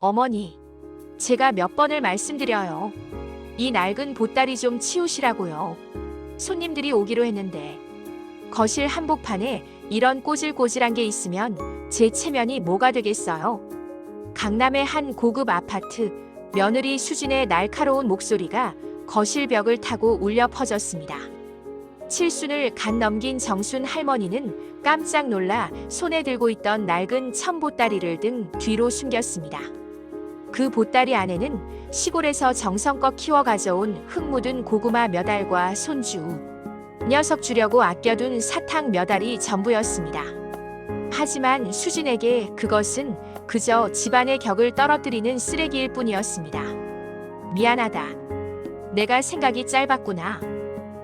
어머니, 제가 몇 번을 말씀드려요. 이 낡은 보따리 좀 치우시라고요. 손님들이 오기로 했는데 거실 한복판에 이런 꼬질꼬질한 게 있으면 제 체면이 뭐가 되겠어요? 강남의 한 고급 아파트, 며느리 수진의 날카로운 목소리가 거실 벽을 타고 울려 퍼졌습니다. 칠순을 갓 넘긴 정순 할머니는 깜짝 놀라 손에 들고 있던 낡은 천보따리를 등 뒤로 숨겼습니다. 그 보따리 안에는 시골에서 정성껏 키워 가져온 흙 묻은 고구마 몇 알과 손주, 녀석 주려고 아껴둔 사탕 몇 알이 전부였습니다. 하지만 수진에게 그것은 그저 집안의 격을 떨어뜨리는 쓰레기일 뿐이었습니다. 미안하다. 내가 생각이 짧았구나.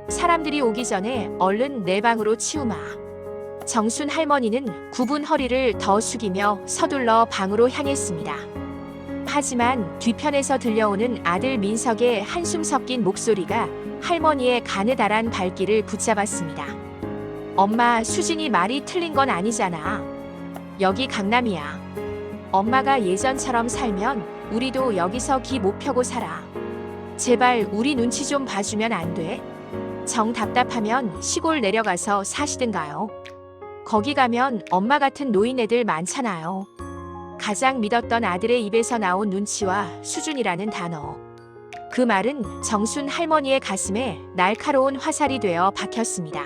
사람들이 오기 전에 얼른 내 방으로 치우마. 정순 할머니는 굽은 허리를 더 숙이며 서둘러 방으로 향했습니다. 하지만 뒤편에서 들려오는 아들 민석의 한숨 섞인 목소리가 할머니의 가느다란 발길을 붙잡았습니다. 엄마, 수진이 말이 틀린 건 아니잖아. 여기 강남이야. 엄마가 예전처럼 살면 우리도 여기서 기 못 펴고 살아. 제발 우리 눈치 좀 봐주면 안 돼? 정 답답하면 시골 내려가서 사시든가요. 거기 가면 엄마 같은 노인네들 많잖아요. 가장 믿었던 아들의 입에서 나온 눈치와 수준이라는 단어. 그 말은 정순 할머니의 가슴에 날카로운 화살이 되어 박혔습니다.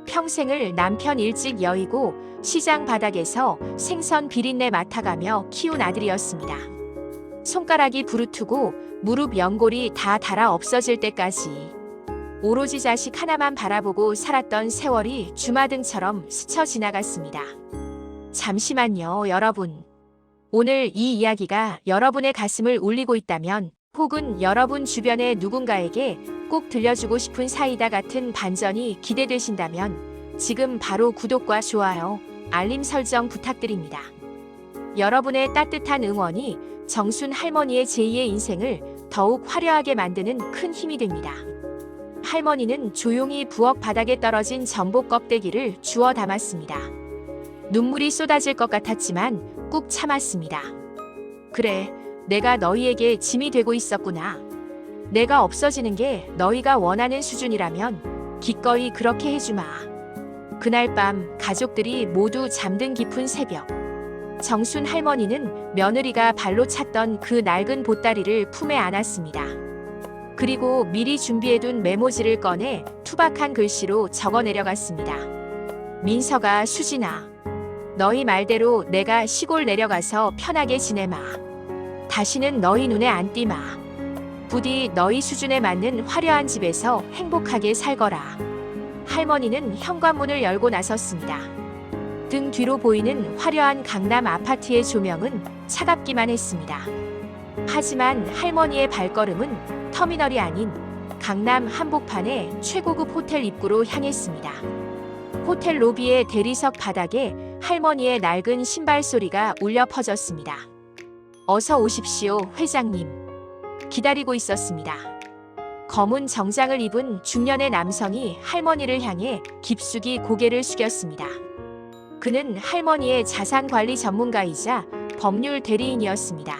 평생을 남편 일찍 여의고 시장 바닥에서 생선 비린내 맡아가며 키운 아들이었습니다. 손가락이 부르트고 무릎 연골이 다 닳아 없어질 때까지 오로지 자식 하나만 바라보고 살았던 세월이 주마등처럼 스쳐 지나갔습니다. 잠시만요, 여러분. 오늘 이 이야기가 여러분의 가슴을 울리고 있다면, 혹은 여러분 주변의 누군가에게 꼭 들려주고 싶은 사이다 같은 반전이 기대되신다면 지금 바로 구독과 좋아요, 알림 설정 부탁드립니다. 여러분의 따뜻한 응원이 정순 할머니의 제2의 인생을 더욱 화려하게 만드는 큰 힘이 됩니다. 할머니는 조용히 부엌 바닥에 떨어진 전복 껍데기를 주워 담았습니다. 눈물이 쏟아질 것 같았지만 꾹 참았습니다. 그래, 내가 너희에게 짐이 되고 있었구나. 내가 없어지는 게 너희가 원하는 수준이라면 기꺼이 그렇게 해주마. 그날 밤 가족들이 모두 잠든 깊은 새벽, 정순 할머니는 며느리가 발로 찼던 그 낡은 보따리를 품에 안았습니다. 그리고 미리 준비해둔 메모지를 꺼내 투박한 글씨로 적어 내려갔습니다. 민서가, 수진아, 너희 말대로 내가 시골 내려가서 편하게 지내마. 다시는 너희 눈에 안 띄마. 부디 너희 수준에 맞는 화려한 집에서 행복하게 살거라. 할머니는 현관문을 열고 나섰습니다. 등 뒤로 보이는 화려한 강남 아파트의 조명은 차갑기만 했습니다. 하지만 할머니의 발걸음은 터미널이 아닌 강남 한복판의 최고급 호텔 입구로 향했습니다. 호텔 로비의 대리석 바닥에 할머니의 낡은 신발 소리가 울려 퍼졌습니다. 어서 오십시오, 회장님. 기다리고 있었습니다. 검은 정장을 입은 중년의 남성이 할머니를 향해 깊숙이 고개를 숙였습니다. 그는 할머니의 자산관리 전문가이자 법률 대리인이었습니다.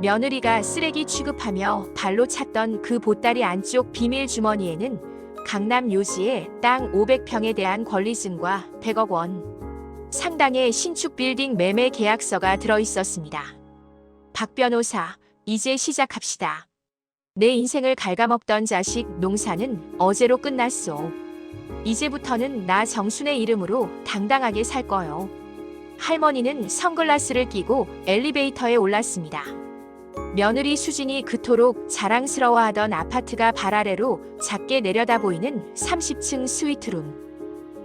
며느리가 쓰레기 취급하며 발로 찼던 그 보따리 안쪽 비밀 주머니에는 강남 요지의 땅 500평에 대한 권리증과 100억 원 상당의 신축 빌딩 매매 계약서가 들어있었습니다. 박 변호사, 이제 시작합시다. 내 인생을 갉아먹던 자식 농사는 어제로 끝났소. 이제부터는 나 정순의 이름으로 당당하게 살 거요. 할머니는 선글라스를 끼고 엘리베이터에 올랐습니다. 며느리 수진이 그토록 자랑스러워하던 아파트가 발 아래로 작게 내려다 보이는 30층 스위트룸.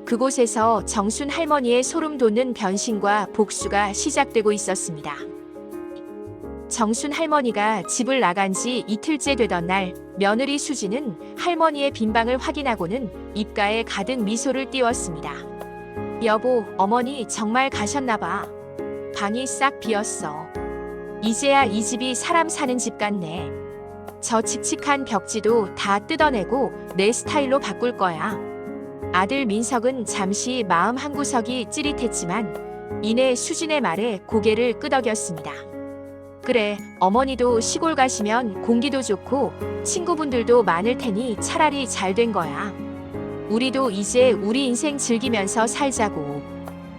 그곳에서 정순 할머니의 소름 돋는 변신과 복수가 시작되고 있었습니다. 정순 할머니가 집을 나간 지 이틀째 되던 날, 며느리 수진은 할머니의 빈방을 확인하고는 입가에 가득 미소를 띄웠습니다. 여보, 어머니 정말 가셨나 봐. 방이 싹 비었어. 이제야 이 집이 사람 사는 집 같네. 저 칙칙한 벽지도 다 뜯어내고 내 스타일로 바꿀 거야. 아들 민석은 잠시 마음 한구석이 찌릿했지만 이내 수진의 말에 고개를 끄덕였습니다. 그래, 어머니도 시골 가시면 공기도 좋고 친구분들도 많을 테니 차라리 잘 된 거야. 우리도 이제 우리 인생 즐기면서 살자고.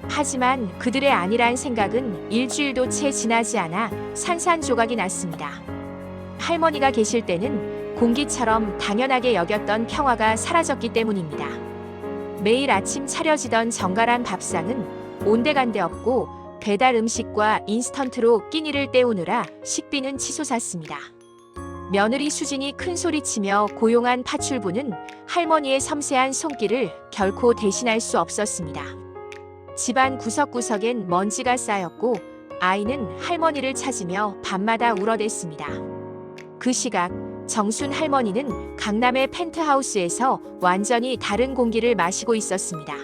하지만 그들의 아니란 생각은 일주일도 채 지나지 않아 산산조각이 났습니다. 할머니가 계실 때는 공기처럼 당연하게 여겼던 평화가 사라졌기 때문입니다. 매일 아침 차려지던 정갈한 밥상은 온데간데 없고 배달 음식과 인스턴트로 끼니를 때우느라 식비는 치솟았습니다. 며느리 수진이 큰 소리치며 고용한 파출부는 할머니의 섬세한 손길을 결코 대신할 수 없었습니다. 집안 구석구석엔 먼지가 쌓였고 아이는 할머니를 찾으며 밤마다 울어댔습니다. 그 시각 정순 할머니는 강남의 펜트하우스에서 완전히 다른 공기를 마시고 있었습니다.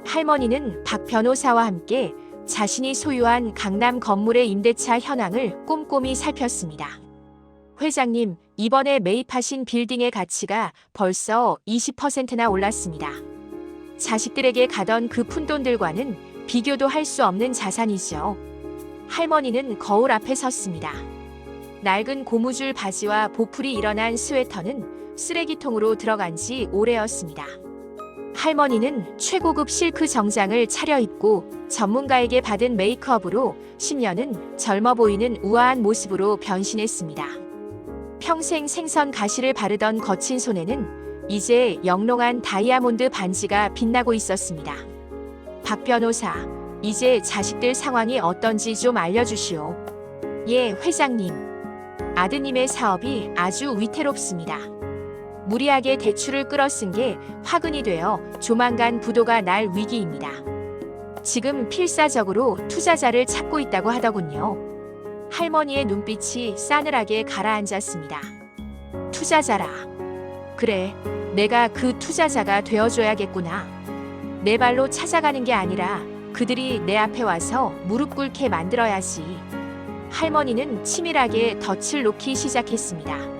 할머니는 박 변호사와 함께 자신이 소유한 강남 건물의 임대차 현황을 꼼꼼히 살폈습니다. 회장님, 이번에 매입하신 빌딩의 가치가 벌써 20%나 올랐습니다. 자식들에게 가던 그 푼돈들과는 비교도 할 수 없는 자산이죠. 할머니는 거울 앞에 섰습니다. 낡은 고무줄 바지와 보풀이 일어난 스웨터는 쓰레기통으로 들어간 지 오래였습니다. 할머니는 최고급 실크 정장을 차려입고 전문가에게 받은 메이크업으로 10년은 젊어 보이는 우아한 모습으로 변신했습니다. 평생 생선 가시를 바르던 거친 손에는 이제 영롱한 다이아몬드 반지가 빛나고 있었습니다. 박 변호사, 이제 자식들 상황이 어떤지 좀 알려주시오. 예, 회장님. 아드님의 사업이 아주 위태롭습니다. 무리하게 대출을 끌어쓴 게 화근이 되어 조만간 부도가 날 위기입니다. 지금 필사적으로 투자자를 찾고 있다고 하더군요. 할머니의 눈빛이 싸늘하게 가라앉았습니다. 투자자라. 그래, 내가 그 투자자가 되어줘야겠구나. 내 발로 찾아가는 게 아니라 그들이 내 앞에 와서 무릎 꿇게 만들어야지. 할머니는 치밀하게 덫을 놓기 시작했습니다.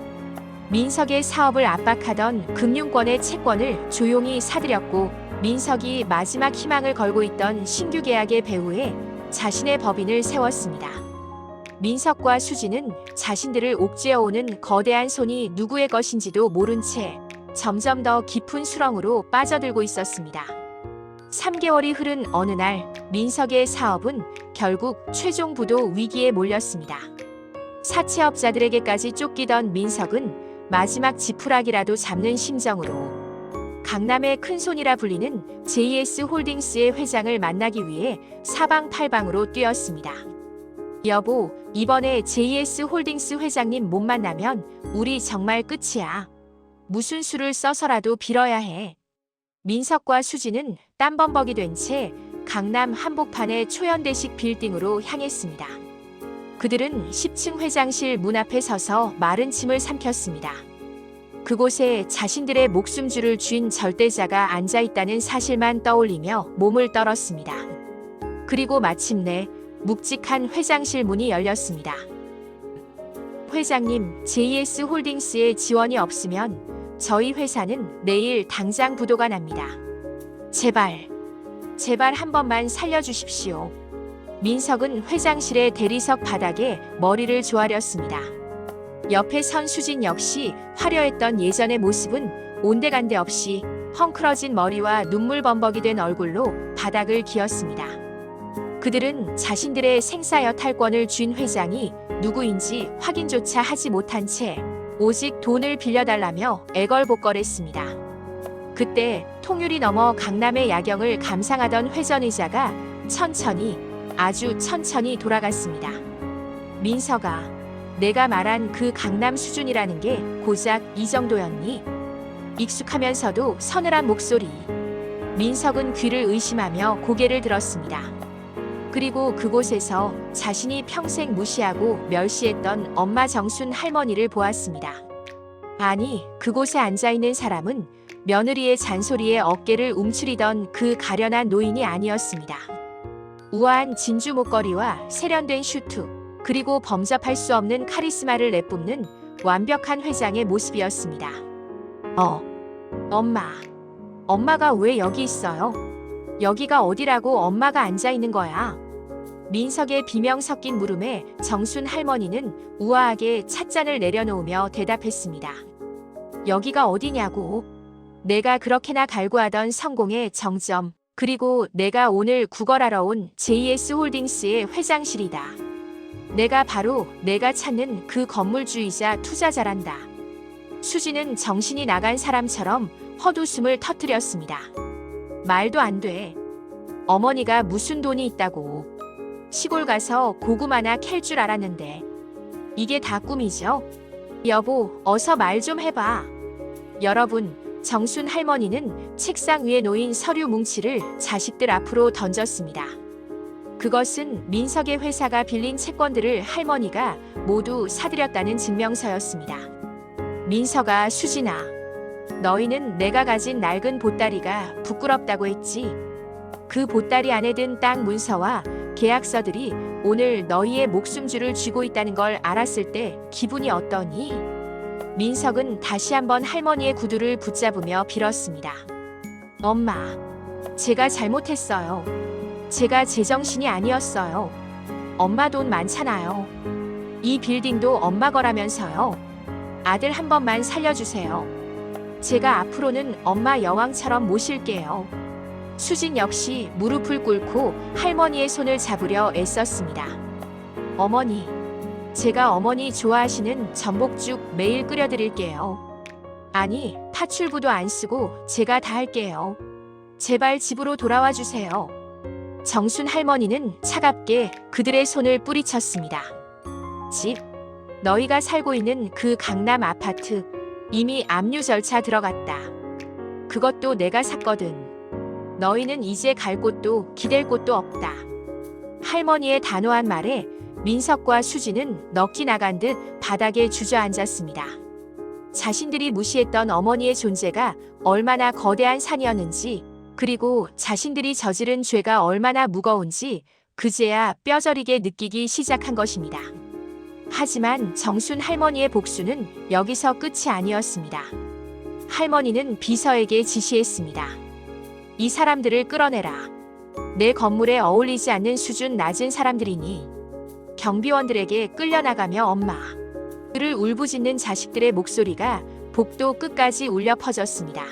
민석의 사업을 압박하던 금융권의 채권을 조용히 사들였고 민석이 마지막 희망을 걸고 있던 신규 계약의 배후에 자신의 법인을 세웠습니다. 민석과 수지는 자신들을 옥죄어오는 거대한 손이 누구의 것인지도 모른 채 점점 더 깊은 수렁으로 빠져들고 있었습니다. 3개월이 흐른 어느 날 민석의 사업은 결국 최종 부도 위기에 몰렸습니다. 사채업자들에게까지 쫓기던 민석은 마지막 지푸라기라도 잡는 심정으로 강남의 큰손이라 불리는 JS 홀딩스의 회장을 만나기 위해 사방팔방으로 뛰었습니다. 여보, 이번에 JS 홀딩스 회장님 못 만나면 우리 정말 끝이야. 무슨 수를 써서라도 빌어야 해. 민석과 수지는 땀범벅이 된 채 강남 한복판의 초현대식 빌딩으로 향했습니다. 그들은 10층 회장실 문 앞에 서서 마른 침을 삼켰습니다. 그곳에 자신들의 목숨줄을 쥔 절대자가 앉아있다는 사실만 떠올리며 몸을 떨었습니다. 그리고 마침내 묵직한 회장실 문이 열렸습니다. 회장님, JS 홀딩스의 지원이 없으면 저희 회사는 내일 당장 부도가 납니다. 제발 한 번만 살려주십시오. 민석은 회장실의 대리석 바닥에 머리를 조아렸습니다. 옆에 선 수진 역시 화려했던 예전의 모습은 온데간데 없이 헝클어진 머리와 눈물 범벅이 된 얼굴로 바닥을 기었습니다. 그들은 자신들의 생사여탈권을 쥔 회장이 누구인지 확인조차 하지 못한 채 오직 돈을 빌려달라며 애걸복걸했습니다. 그때 통유리 너머 강남의 야경을 감상하던 회전의자가 천천히, 아주 천천히 돌아갔습니다. 민석아, 내가 말한 그 강남 수준이라는 게 고작 이 정도였니? 익숙하면서도 서늘한 목소리. 민석은 귀를 의심하며 고개를 들었습니다. 그리고 그곳에서 자신이 평생 무시하고 멸시했던 엄마 정순 할머니를 보았습니다. 아니, 그곳에 앉아있는 사람은 며느리의 잔소리에 어깨를 움츠리던 그 가련한 노인이 아니었습니다. 우아한 진주 목걸이와 세련된 슈트, 그리고 범접할 수 없는 카리스마를 내뿜는 완벽한 회장의 모습이었습니다. 엄마가 왜 여기 있어요? 여기가 어디라고 엄마가 앉아 있는 거야? 민석의 비명 섞인 물음에 정순 할머니는 우아하게 찻잔을 내려놓으며 대답했습니다. 여기가 어디냐고. 내가 그렇게나 갈구하던 성공의 정점, 그리고 내가 오늘 구걸하러 온 JS홀딩스의 회장실이다. 내가 바로 내가 찾는 그 건물주의자 투자자란다. 수지는 정신이 나간 사람처럼 헛웃음을 터뜨렸습니다. 말도 안 돼. 어머니가 무슨 돈이 있다고. 시골 가서 고구마나 캘 줄 알았는데. 이게 다 꿈이죠? 여보, 어서 말 좀 해봐. 여러분, 정순 할머니는 책상 위에 놓인 서류 뭉치를 자식들 앞으로 던졌습니다. 그것은 민석의 회사가 빌린 채권들을 할머니가 모두 사들였다는 증명서였습니다. 민석아, 수진아, 너희는 내가 가진 낡은 보따리가 부끄럽다고 했지. 그 보따리 안에 든 땅 문서와 계약서들이 오늘 너희의 목숨줄을 쥐고 있다는 걸 알았을 때 기분이 어떠니? 민석은 다시 한번 할머니의 구두를 붙잡으며 빌었습니다. 엄마, 제가 잘못했어요. 제가 제정신이 아니었어요. 엄마 돈 많잖아요. 이 빌딩도 엄마 거라면서요. 아들 한 번만 살려주세요. 제가 앞으로는 엄마 여왕처럼 모실게요. 수진 역시 무릎을 꿇고 할머니의 손을 잡으려 애썼습니다. 어머니, 제가 어머니 좋아하시는 전복죽 매일 끓여드릴게요. 아니, 파출부도 안 쓰고 제가 다 할게요. 제발 집으로 돌아와 주세요. 정순 할머니는 차갑게 그들의 손을 뿌리쳤습니다. 집, 너희가 살고 있는 그 강남 아파트, 이미 압류 절차 들어갔다. 그것도 내가 샀거든. 너희는 이제 갈 곳도 기댈 곳도 없다. 할머니의 단호한 말에 민석과 수지는 넋이 나간 듯 바닥에 주저앉았습니다. 자신들이 무시했던 어머니의 존재가 얼마나 거대한 산이었는지, 그리고 자신들이 저지른 죄가 얼마나 무거운지 그제야 뼈저리게 느끼기 시작한 것입니다. 하지만 정순 할머니의 복수는 여기서 끝이 아니었습니다. 할머니는 비서에게 지시했습니다. 이 사람들을 끌어내라. 내 건물에 어울리지 않는 수준 낮은 사람들이니 경비원들에게 끌려나가며 엄마. 그를 울부짖는 자식들의 목소리가 복도 끝까지 울려 퍼졌습니다.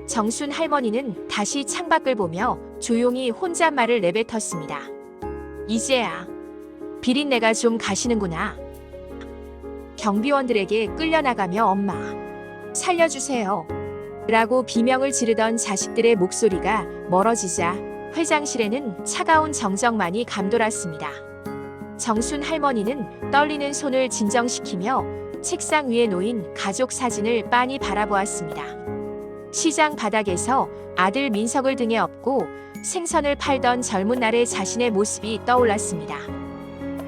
정순 할머니는 다시 창밖을 보며 조용히 혼잣말을 내뱉었습니다. 이제야 비린내가 좀 가시는구나. 경비원들에게 끌려나가며 엄마. 살려주세요. 라고 비명을 지르던 자식들의 목소리가 멀어지자 회장실에는 차가운 정적만이 감돌았습니다. 정순 할머니는 떨리는 손을 진정시키며 책상 위에 놓인 가족 사진을 빤히 바라보았습니다. 시장 바닥에서 아들 민석을 등에 업고 생선을 팔던 젊은 날의 자신의 모습이 떠올랐습니다.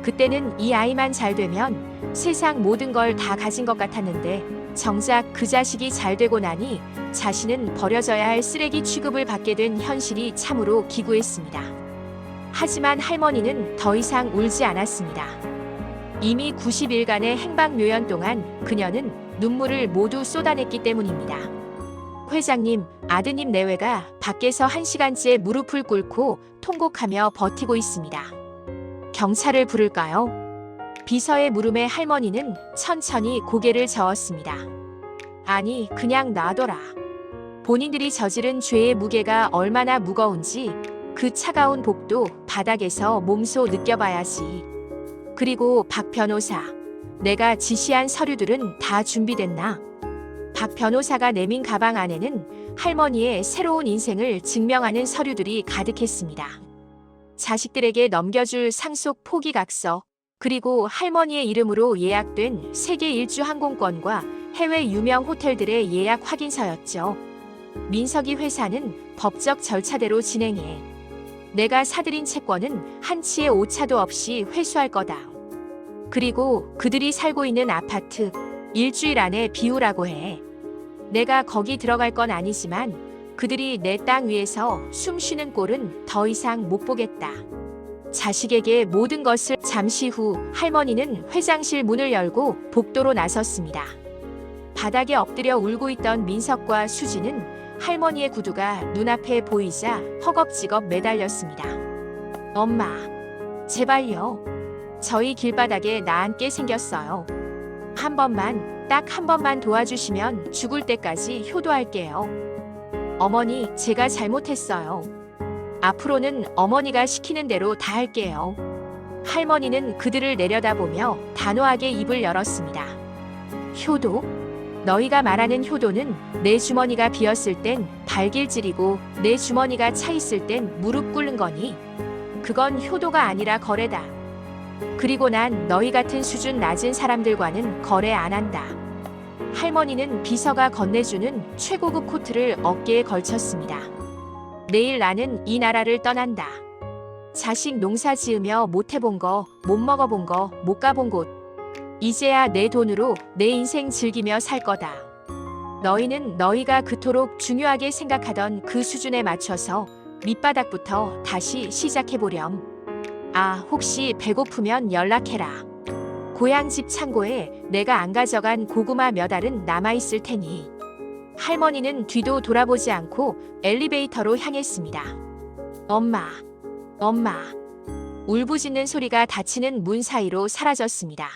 그때는 이 아이만 잘 되면 세상 모든 걸 다 가진 것 같았는데 정작 그 자식이 잘 되고 나니 자신은 버려져야 할 쓰레기 취급을 받게 된 현실이 참으로 기구했습니다. 하지만 할머니는 더 이상 울지 않았습니다. 이미 90일간의 행방묘연 동안 그녀는 눈물을 모두 쏟아냈기 때문입니다. 회장님, 아드님 내외가 밖에서 1시간째 무릎을 꿇고 통곡하며 버티고 있습니다. 경찰을 부를까요? 비서의 물음에 할머니는 천천히 고개를 저었습니다. 아니, 그냥 놔둬라. 본인들이 저지른 죄의 무게가 얼마나 무거운지 그 차가운 복도 바닥에서 몸소 느껴봐야지. 그리고 박 변호사, 내가 지시한 서류들은 다 준비됐나? 박 변호사가 내민 가방 안에는 할머니의 새로운 인생을 증명하는 서류들이 가득했습니다. 자식들에게 넘겨줄 상속 포기각서, 그리고 할머니의 이름으로 예약된 세계 일주 항공권과 해외 유명 호텔들의 예약 확인서였죠. 민석이 회사는 법적 절차대로 진행해. 내가 사들인 채권은 한치의 오차도 없이 회수할 거다. 그리고 그들이 살고 있는 아파트 일주일 안에 비우라고 해. 내가 거기 들어갈 건 아니지만 그들이 내 땅 위에서 숨 쉬는 꼴은 더 이상 못 보겠다. 자식에게 모든 것을. 잠시 후 할머니는 회장실 문을 열고 복도로 나섰습니다. 바닥에 엎드려 울고 있던 민석과 수지는 할머니의 구두가 눈앞에 보이자 허겁지겁 매달렸습니다. 엄마, 제발요. 저희 길바닥에 나앉게 생겼어요. 한 번만, 딱 한 번만 도와주시면 죽을 때까지 효도할게요. 어머니, 제가 잘못했어요. 앞으로는 어머니가 시키는 대로 다 할게요. 할머니는 그들을 내려다보며 단호하게 입을 열었습니다. 효도? 너희가 말하는 효도는 내 주머니가 비었을 땐 발길질이고 내 주머니가 차 있을 땐 무릎 꿇는 거니? 그건 효도가 아니라 거래다. 그리고 난 너희 같은 수준 낮은 사람들과는 거래 안 한다. 할머니는 비서가 건네주는 최고급 코트를 어깨에 걸쳤습니다. 내일 나는 이 나라를 떠난다. 자식 농사 지으며 못 해본 거, 못 먹어본 거, 못 가본 곳. 이제야 내 돈으로 내 인생 즐기며 살 거다. 너희는 너희가 그토록 중요하게 생각하던 그 수준에 맞춰서 밑바닥부터 다시 시작해보렴. 아, 혹시 배고프면 연락해라. 고향 집 창고에 내가 안 가져간 고구마 몇 알은 남아있을 테니. 할머니는 뒤도 돌아보지 않고 엘리베이터로 향했습니다. 엄마, 엄마. 울부짖는 소리가 닫히는 문 사이로 사라졌습니다.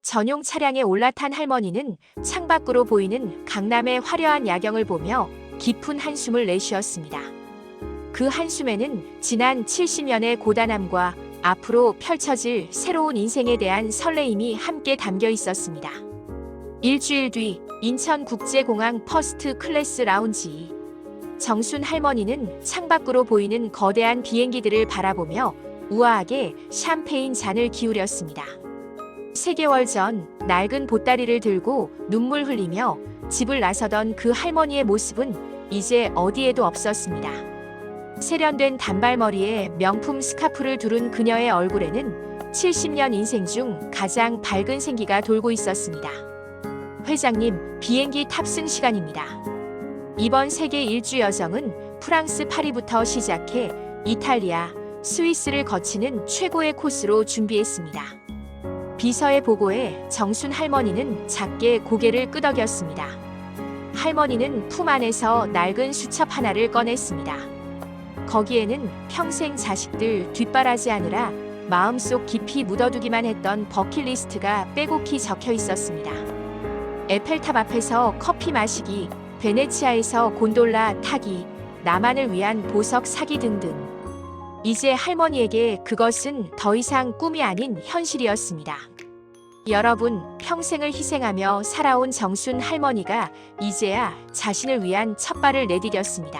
전용 차량에 올라탄 할머니는 창밖으로 보이는 강남의 화려한 야경을 보며 깊은 한숨을 내쉬었습니다. 그 한숨에는 지난 70년의 고단함과 앞으로 펼쳐질 새로운 인생에 대한 설레임이 함께 담겨 있었습니다. 일주일 뒤 인천국제공항 퍼스트 클래스 라운지. 정순 할머니는 창밖으로 보이는 거대한 비행기들을 바라보며 우아하게 샴페인 잔을 기울였습니다. 3개월 전 낡은 보따리를 들고 눈물 흘리며 집을 나서던 그 할머니의 모습은 이제 어디에도 없었습니다. 세련된 단발머리에 명품 스카프를 두른 그녀의 얼굴에는 70년 인생 중 가장 밝은 생기가 돌고 있었습니다. 회장님, 비행기 탑승 시간입니다. 이번 세계 일주 여정은 프랑스 파리부터 시작해 이탈리아, 스위스를 거치는 최고의 코스로 준비했습니다. 비서의 보고에 정순 할머니는 작게 고개를 끄덕였습니다. 할머니는 품 안에서 낡은 수첩 하나를 꺼냈습니다. 거기에는 평생 자식들 뒷바라지 하느라 마음속 깊이 묻어두기만 했던 버킷리스트가 빼곡히 적혀 있었습니다. 에펠탑 앞에서 커피 마시기, 베네치아에서 곤돌라 타기, 나만을 위한 보석 사기 등등. 이제 할머니에게 그것은 더 이상 꿈이 아닌 현실이었습니다. 여러분, 평생을 희생하며 살아온 정순 할머니가 이제야 자신을 위한 첫발을 내디뎠습니다.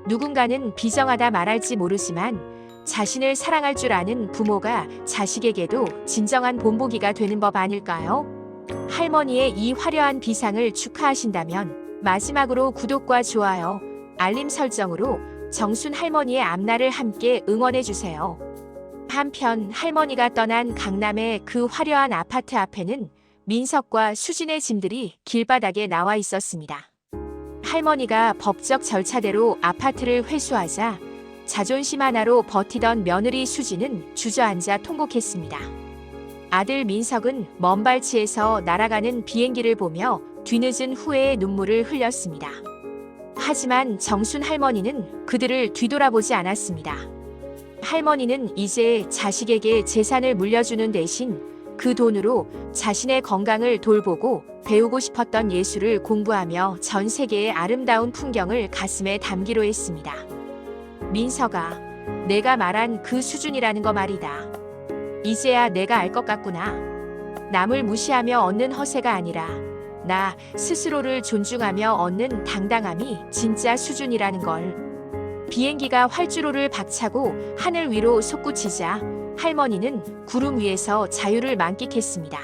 누군가는 비정하다 말할지 모르지만 자신을 사랑할 줄 아는 부모가 자식에게도 진정한 본보기가 되는 법 아닐까요? 할머니의 이 화려한 비상을 축하하신다면 마지막으로 구독과 좋아요, 알림 설정으로 정순 할머니의 앞날을 함께 응원해주세요. 한편 할머니가 떠난 강남의 그 화려한 아파트 앞에는 민석과 수진의 짐들이 길바닥에 나와 있었습니다. 할머니가 법적 절차대로 아파트를 회수하자 자존심 하나로 버티던 며느리 수진은 주저앉아 통곡했습니다. 아들 민석은 먼 발치에서 날아가는 비행기를 보며 뒤늦은 후회의 눈물을 흘렸습니다. 하지만 정순 할머니는 그들을 뒤돌아보지 않았습니다. 할머니는 이제 자식에게 재산을 물려주는 대신 그 돈으로 자신의 건강을 돌보고 배우고 싶었던 예술을 공부하며 전 세계의 아름다운 풍경을 가슴에 담기로 했습니다. 민석아, 내가 말한 그 수준이라는 거 말이다. 이제야 내가 알 것 같구나. 남을 무시하며 얻는 허세가 아니라 나 스스로를 존중하며 얻는 당당함이 진짜 수준이라는 걸. 비행기가 활주로를 박차고 하늘 위로 솟구치자 할머니는 구름 위에서 자유를 만끽했습니다.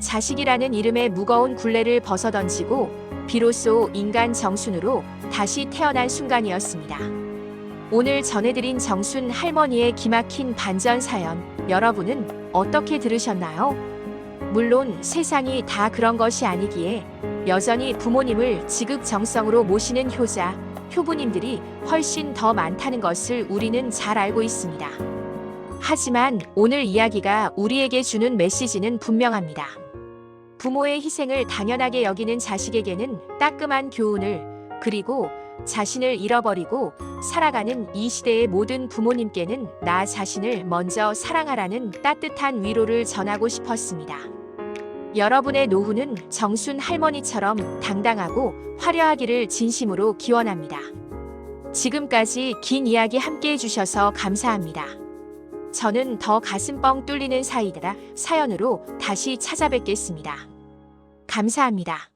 자식이라는 이름의 무거운 굴레를 벗어던지고 비로소 인간 정순으로 다시 태어난 순간이었습니다. 오늘 전해드린 정순 할머니의 기막힌 반전 사연, 여러분은 어떻게 들으셨나요? 물론 세상이 다 그런 것이 아니기에 여전히 부모님을 지극정성으로 모시는 효자, 효부님들이 훨씬 더 많다는 것을 우리는 잘 알고 있습니다. 하지만 오늘 이야기가 우리에게 주는 메시지는 분명합니다. 부모의 희생을 당연하게 여기는 자식에게는 따끔한 교훈을, 그리고 자신을 잃어버리고 살아가는 이 시대의 모든 부모님께는 나 자신을 먼저 사랑하라는 따뜻한 위로를 전하고 싶었습니다. 여러분의 노후는 정순 할머니처럼 당당하고 화려하기를 진심으로 기원합니다. 지금까지 긴 이야기 함께 해주셔서 감사합니다. 저는 더 가슴 뻥 뚫리는 사연으로 다시 찾아뵙겠습니다. 감사합니다.